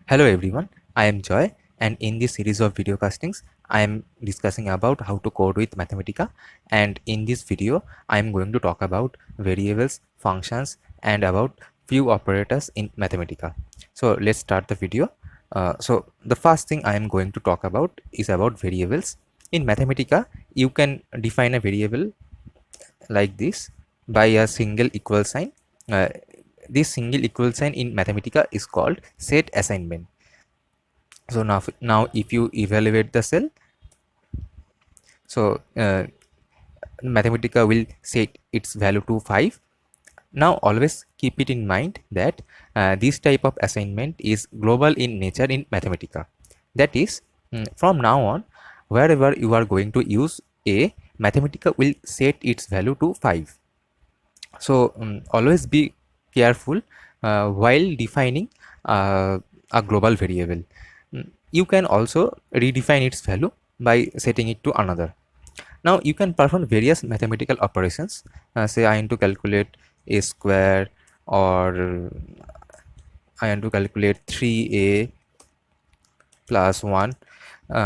Hello everyone, I am Joy, and in this series of video castings, I am discussing about how to code with Mathematica. And in this video, I am going to talk about variables, functions, and about few operators in Mathematica. So let's start the video. So the first thing I am going to talk about is about variables. In Mathematica, you can define a variable like this by a single equal sign. Uh, this single equal sign in Mathematica is called set assignment. So now if you evaluate the cell, so Mathematica will set its value to 5. Now always keep it in mind that this type of assignment is global in nature in Mathematica. That is, from now on, wherever you are going to use a, Mathematica will set its value to 5. So always be careful while defining a global variable. You can also redefine its value by setting it to another. Now you can perform various mathematical operations. Say I want to calculate a square, or I want to calculate 3a plus 1.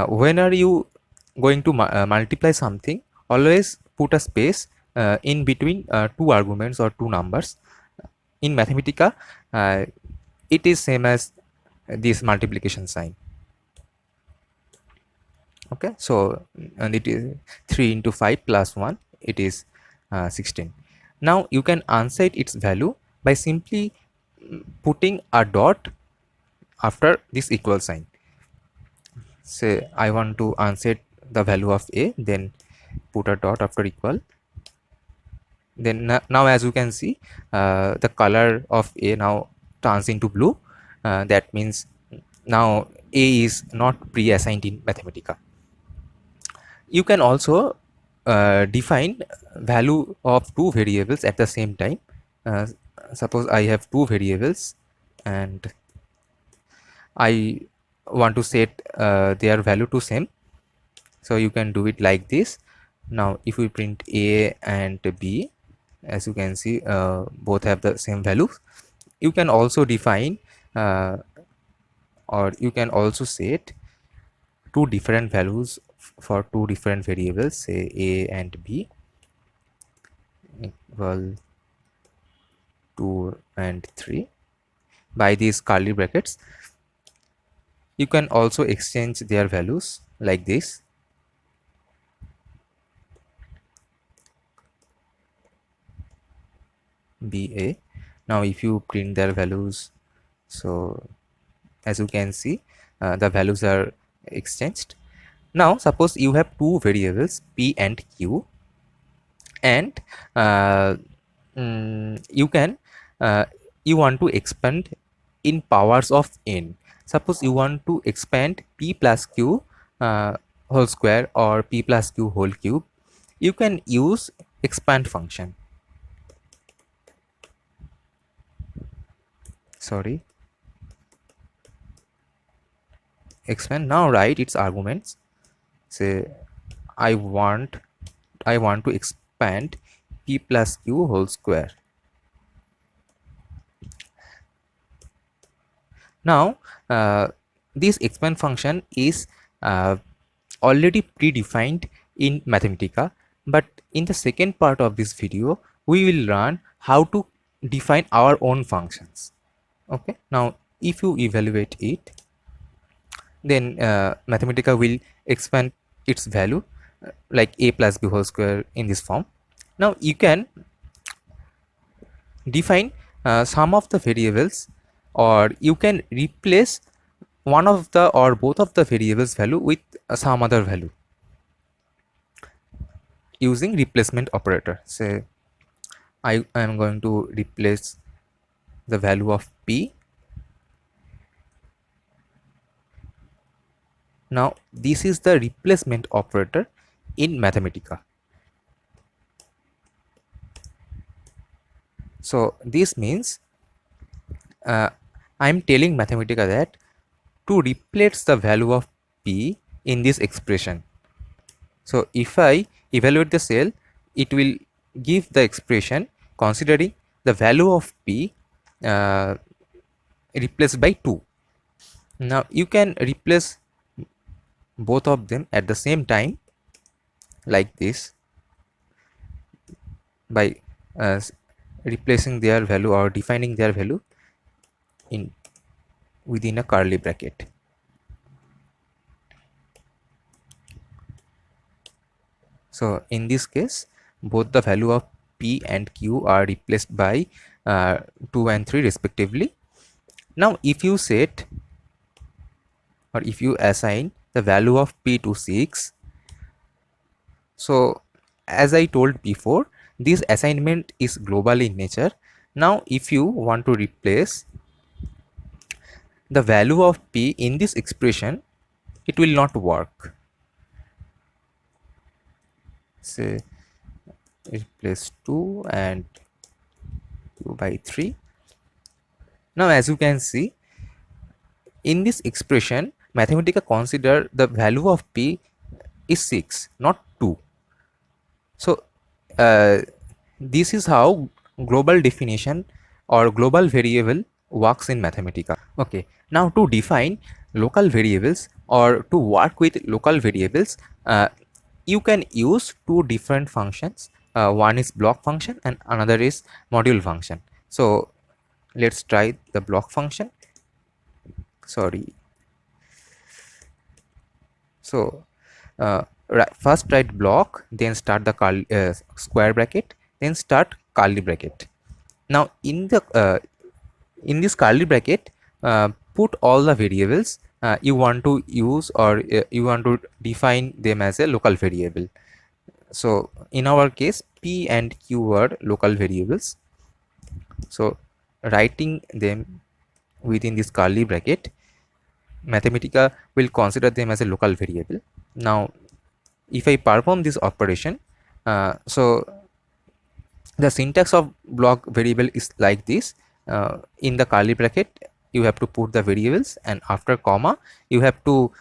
When are you going to multiply something, always put a space in between two arguments or two numbers. In Mathematica, it is same as this multiplication sign. Okay, so and it is 3 into 5 plus 1, it is 16. Now you can unset its value by simply putting a dot after this equal sign. Say I want to unset the value of a, then put a dot after equal. Then now as you can see, the color of a now turns into blue. That means now a is not pre-assigned in Mathematica. You can also define value of two variables at the same time. Suppose I have two variables and I want to set their value to same. So you can do it like this. Now if we print a and b, as you can see, both have the same values. You can also define or you can also set two different values for two different variables, say a and b, equal 2 and 3 by these curly brackets. You can also exchange their values like this. BA. Now if you print their values, so as you can see, the values are exchanged. Now suppose you have two variables p and q, and you can you want to expand in powers of n. Suppose you want to expand p plus q whole square or p plus q whole cube, you can use expand function. Sorry, expand. Now write its arguments. Say I want to expand p plus q whole square. Now this expand function is already predefined in Mathematica, but in the second part of this video we will learn how to define our own functions. Okay, now if you evaluate it, then Mathematica will expand its value like a plus b whole square in this form. Now you can define some of the variables, or you can replace one of the or both of the variables value with some other value using replacement operator. Say I am going to replace the value of p. Now this is the replacement operator in Mathematica. So this means I am telling Mathematica that to replace the value of p in this expression. So if I evaluate the cell, it will give the expression considering the value of p replaced by 2. Now you can replace both of them at the same time like this by uh, replacing their value or defining their value in within a curly bracket. So in this case, both the value of p and q are replaced by 2 and 3 respectively. Now if you set or if you assign the value of p to 6, so as I told before, this assignment is global in nature. Now if you want to replace the value of p in this expression, it will not work. Say replace 2 and 2 by 3. Now as you can see, in this expression, Mathematica consider the value of p is 6, not 2. So uh, this is how global definition or global variable works in Mathematica. Okay, now to define local variables or to work with local variables, you can use two different functions. One is block function and another is module function. So let's try the block function. Sorry. So first write block, then start the square bracket, then start curly bracket. Now in this curly bracket, put all the variables you want to use or you want to define them as a local variable. So in our case, p and q were local variables. So writing them within this curly bracket, Mathematica will consider them as a local variable. Now if I perform this operation, so the syntax of block variable is like this. In the curly bracket, you have to put the variables, and after comma you have to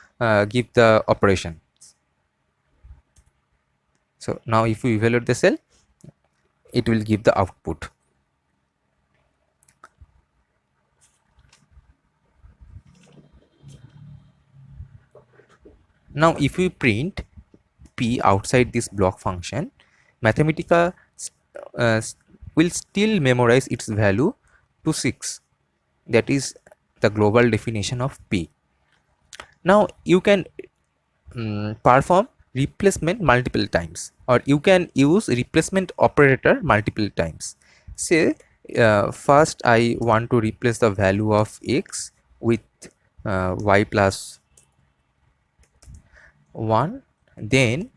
give the operation. So now if you evaluate the cell, it will give the output. Now if we print p outside this block function, Mathematica uh, will still memorize its value to 6. That is the global definition of p. Now you can perform replacement multiple times, or you can use replacement operator multiple times. Say first I want to replace the value of x with y plus 1, then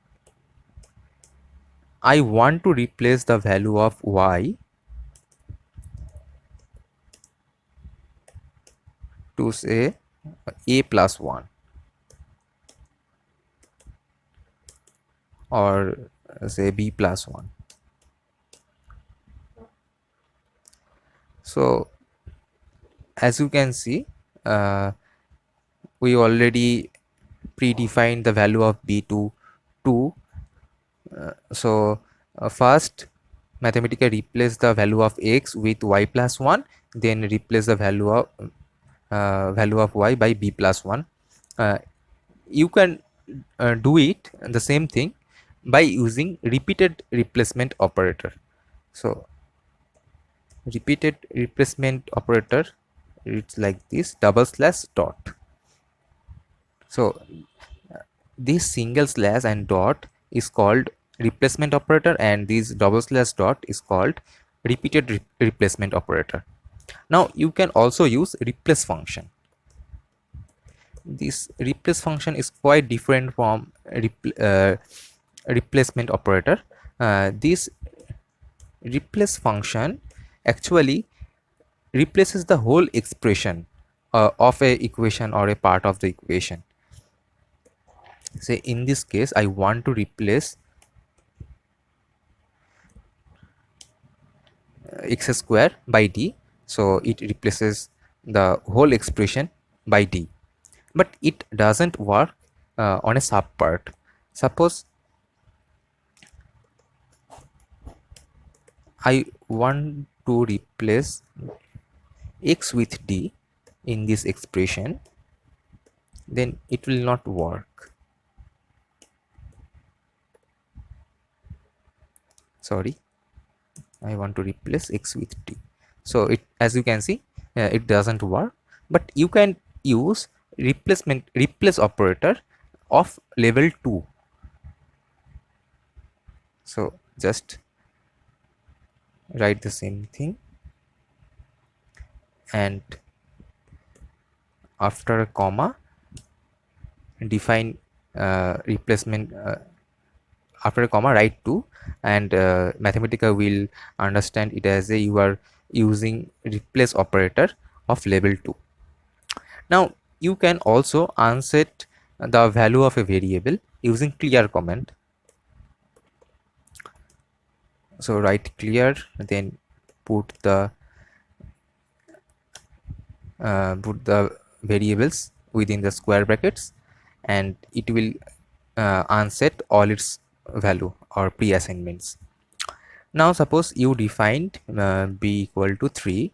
I want to replace the value of y to say a plus 1 or say b plus 1. So as you can see, we already predefined the value of b to 2. So first Mathematica replace the value of x with y plus 1, then replace the value of y by b plus 1. You can do it the same thing by using repeated replacement operator. So repeated replacement operator, it's like this, double slash dot. So this single slash and dot is called replacement operator, and this double slash dot is called repeated replacement operator. Now you can also use replace function. This replace function is quite different from replacement operator. This replace function actually replaces the whole expression of a equation or a part of the equation. Say in this case I want to replace x square by d, so it replaces the whole expression by d, but it doesn't work on a sub part. Suppose I want to replace x with d in this expression, then it will not work. Sorry, I want to replace x with t. So it, as you can see, it doesn't work. But you can use replace operator of level 2. So just write the same thing, and after a comma define replacement, after a comma write 2, and Mathematica will understand it as a you are using replace operator of level 2. Now you can also unset the value of a variable using clear command. So write clear, then put the variables within the square brackets, and it will unset all its value or pre-assignments. Now suppose you defined b equal to 3,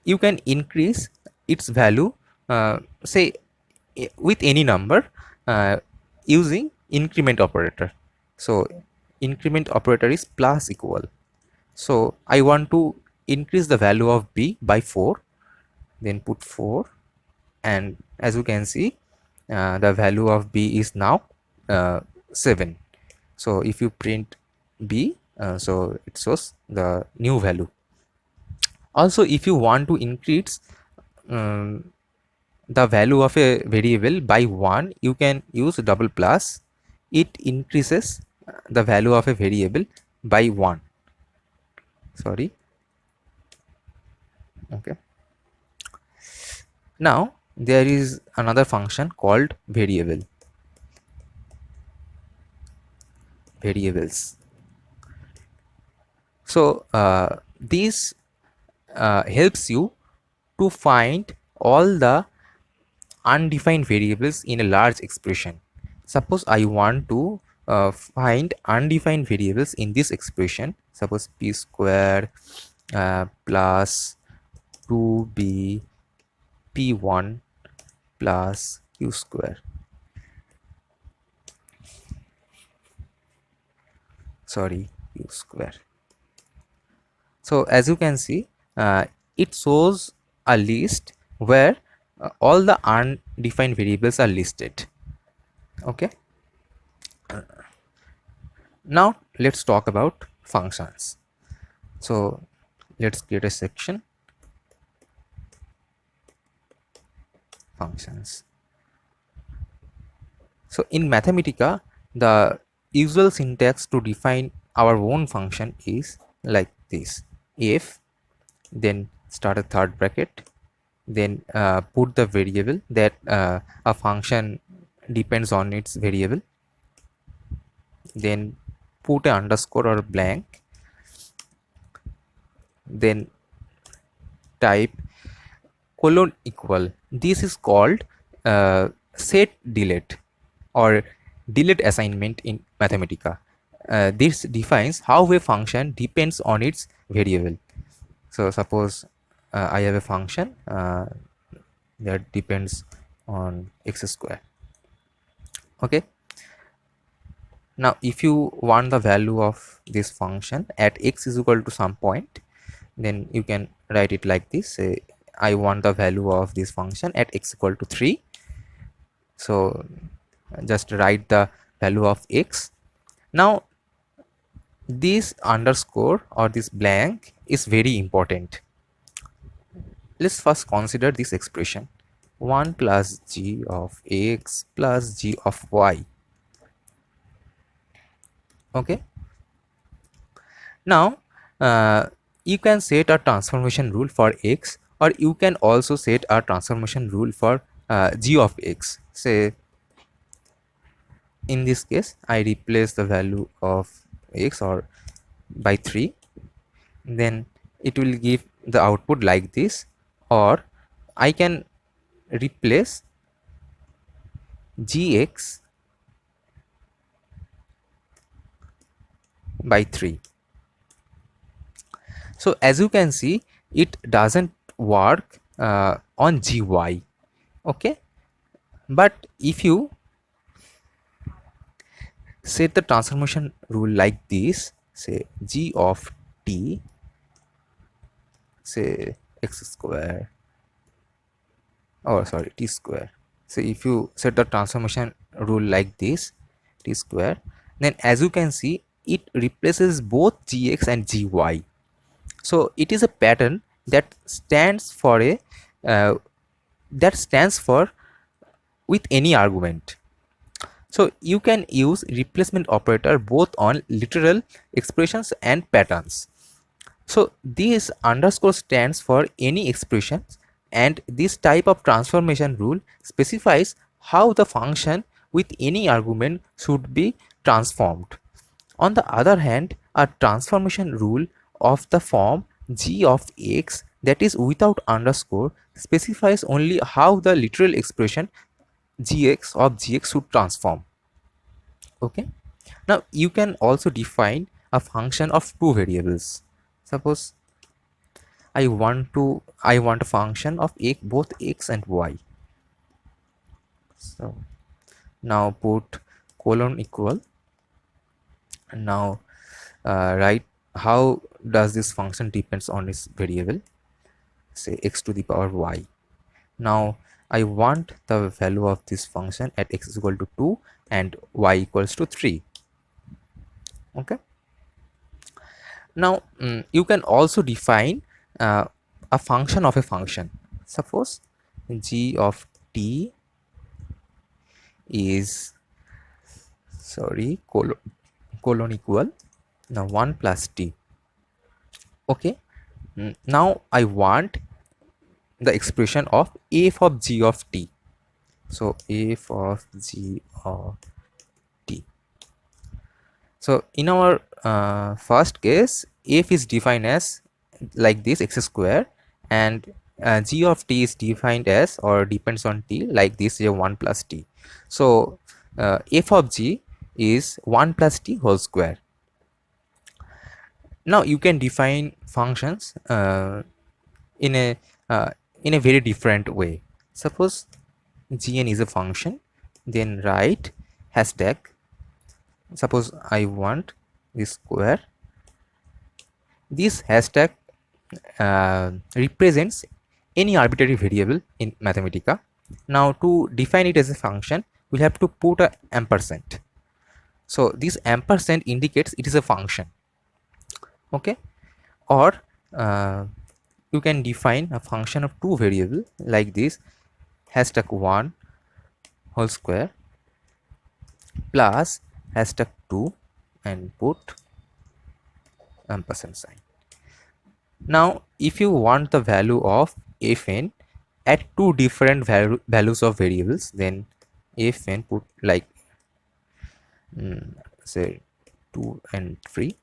you can increase its value, say with any number, using increment operator. So increment operator is plus equal. So I want to increase the value of b by 4, then put 4, and as you can see, the value of b is now 7. So if you print b, so it shows the new value. Also, if you want to increase um, the value of a variable by 1, you can use double plus. It increases the value of a variable by 1. Sorry. Okay. Now there is another function called variables. So this helps you to find all the undefined variables in a large expression. Suppose I want to find undefined variables in this expression. Suppose p square plus 2b p1 plus q square. Sorry, q square. So as you can see, it shows a list where all the undefined variables are listed. Okay. Now let's talk about functions. So let's create a section, functions. So in Mathematica, the usual syntax to define our own function is like this: if, then start a third bracket, then put the variable that a function depends on its variable, then put a underscore or blank, then type colon equal. This is called set delete or delete assignment in Mathematica. This defines how a function depends on its variable. So suppose I have a function that depends on x square. Okay. Now if you want the value of this function at x is equal to some point, then you can write it like this: say I want the value of this function at x equal to 3. So just write the value of x. Now this underscore or this blank is very important. Let's first consider this expression: 1 plus g of x plus g of y. Okay. Now you can set a transformation rule for x, or you can also set a transformation rule for g of x. Say in this case I replace the value of x or by 3, then it will give the output like this, or I can replace gx by 3. So as you can see, it doesn't work on gy. Okay. But if you set the transformation rule like this, say g of t, say x square, or sorry, t square. So if you set the transformation rule like this, t square, then as you can see, it replaces both gx and gy. So it is a pattern that stands for a uh, that stands for with any argument. So you can use replacement operator both on literal expressions and patterns. So this underscore stands for any expressions, and this type of transformation rule specifies how the function with any argument should be transformed. On the other hand, a transformation rule of the form g of x, that is without underscore, specifies only how the literal expression gx of gx should transform. Okay. Now you can also define a function of two variables. Suppose I want a function of both x and y. So now put colon equal, and now write how does this function depends on its variable, say x to the power y. Now I want the value of this function at x is equal to 2 and y equals to 3. Okay. Now you can also define a function of a function. Suppose g of t is, sorry, colon equal, now 1 plus t. Okay. Now I want the expression of f of g of t. So f of g of t. So in our first case, f is defined as like this, x square, and g of t is defined as or depends on t like this, 1 plus t. So f of g is 1 plus t whole square. Now you can define functions in a uh, in a very different way. Suppose gn is a function, then write hashtag. Suppose I want this square. This hashtag represents any arbitrary variable in Mathematica. Now to define it as a function, we have to put a ampersand. So this ampersand indicates it is a function. Okay. Or you can define a function of two variable like this, hashtag 1 whole square plus hashtag 2 and put ampersand sign. Now if you want the value of fn at two different values of variables, then fn put like say 2 and 3.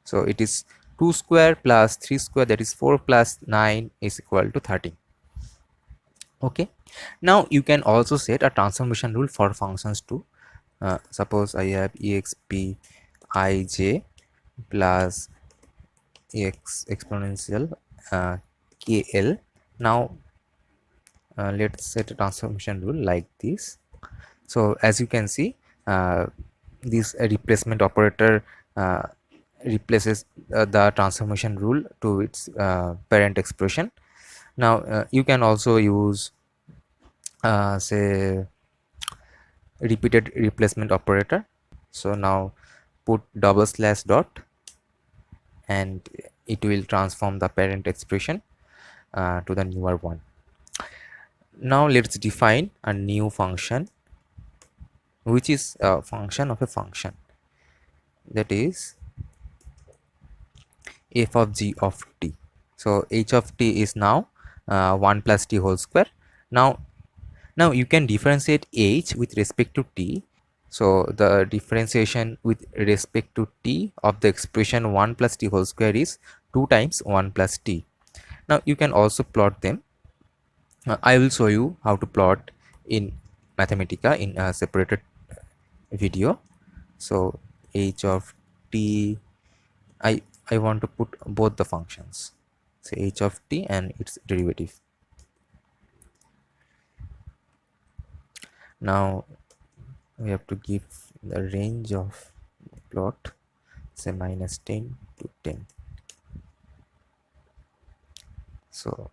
So it is 2 square plus 3 square, that is 4 plus 9 is equal to 13. Okay. Now you can also set a transformation rule for functions too. Suppose I have exp ij plus x exponential kl. Now let's set a transformation rule like this. So as you can see, this replacement operator replaces the transformation rule to its parent expression. Now you can also use say repeated replacement operator. So now put double slash dot, and it will transform the parent expression to the newer one. Now let's define a new function, which is a function of a function, that is f of g of t. So h of t is now 1 plus t whole square. Now you can differentiate h with respect to t. So the differentiation with respect to t of the expression 1 plus t whole square is 2 times 1 plus t. Now you can also plot them. I will show you how to plot in Mathematica in a separated video. So h of t, I want to put both the functions, say h of t and its derivative. Now we have to give the range of plot, say -10 to 10. So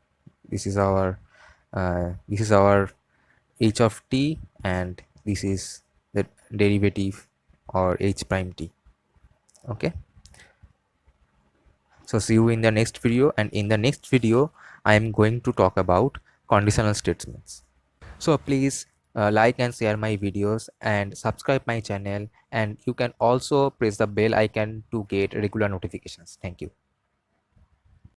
this is our h of t, and this is the derivative or h prime t. Okay, so see you in the next video, and in the next video I am going to talk about conditional statements. So please like and share my videos and subscribe my channel, and you can also press the bell icon to get regular notifications. Thank you.